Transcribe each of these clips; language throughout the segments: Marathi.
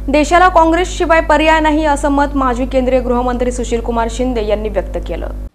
देशाला काँग्रेसशिवाय पर्याय नाही असं मत माजी केंद्रीय गृहमंत्री सुशीलकुमार शिंदे यांनी व्यक्त केलं।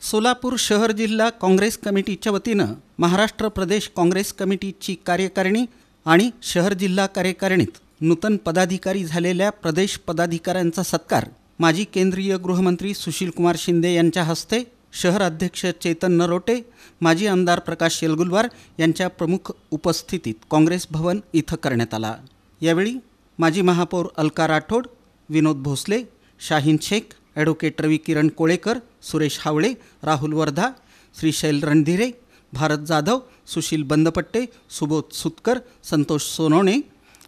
सोलापूर शहर जिल्हा काँग्रेस कमिटीच्या वतीनं महाराष्ट्र प्रदेश काँग्रेस कमिटीची कार्यकारिणी आणि शहर जिल्हा कार्यकारिणीत नूतन पदाधिकारी झालेल्या प्रदेश पदाधिकाऱ्यांचा सत्कार माजी केंद्रीय गृहमंत्री सुशीलकुमार शिंदे यांच्या हस्ते, शहर अध्यक्ष चेतन नरोटे, माजी आमदार प्रकाश येलगुलवार यांच्या प्रमुख उपस्थितीत काँग्रेस भवन इथं करण्यात आला। यावेळी माजी महापौर अलका राठोड, विनोद भोसले, शाहीन शेख, ॲडव्होकेट रवी किरण कोळेकर, सुरेश हावळे, राहुल वर्धा, श्रीशैल रणधीरे, भारत जाधव, सुशील बंदपट्टे, सुबोध सुतकर, संतोष सोनवणे,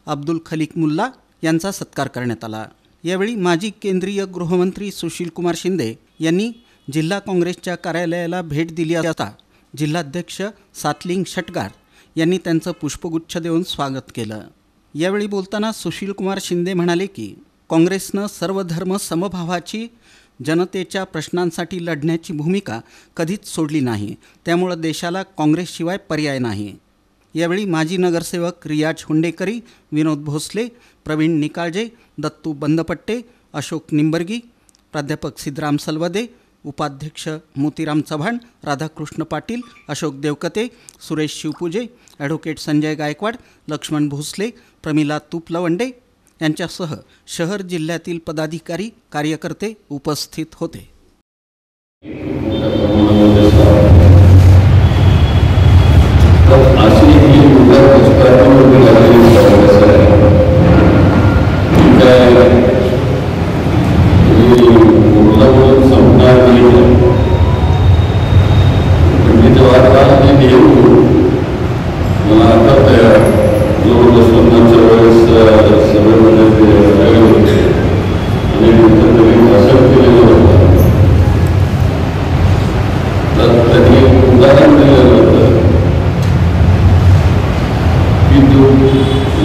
अब्दुल खलीक मुल्ला यांचा सत्कार करण्यात आला। यावेळी माजी केंद्रीय गृहमंत्री सुशीलकुमार शिंदे यांनी जिल्हा काँग्रेसच्या कार्यालयाला भेट दिली असता जिल्हाध्यक्ष सातलिंग षटगार यांनी त्यांचं पुष्पगुच्छ देऊन स्वागत केलं। यावेळी बोलताना सुशीलकुमार शिंदे म्हणाले की काँग्रेसनं सर्व धर्म समभावाची, जनतेच्या प्रश्नांसाठी लढण्याची भूमिका कधीच सोडली नाही, त्यामुळे देशाला काँग्रेसशिवाय पर्याय नाही। यावेळी माजी नगरसेवक रियाज हुंडेकरी, विनोद भोसले, प्रवीण निकाळजे, दत्तू बंदपट्टे, अशोक निंबर्गी, प्राध्यापक सिद्धराम सलवदे, उपाध्यक्ष मोतीराम चव्हाण, राधाकृष्ण पाटील, अशोक देवकते, सुरेश शिवपूजे, ॲडव्होकेट संजय गायकवाड, लक्ष्मण भोसले, प्रमिला तुपलवंडे यांच्यासह शहर जिल्ह्यातील पदाधिकारी, कार्यकर्ते उपस्थित होते।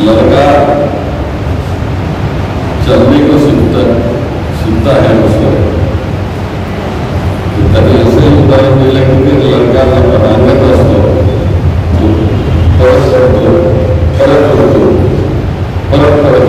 लड़का चलने को सीखता है उसको तभी ऐसे उदाहरण दिले की लड़का बनांगत असतो परत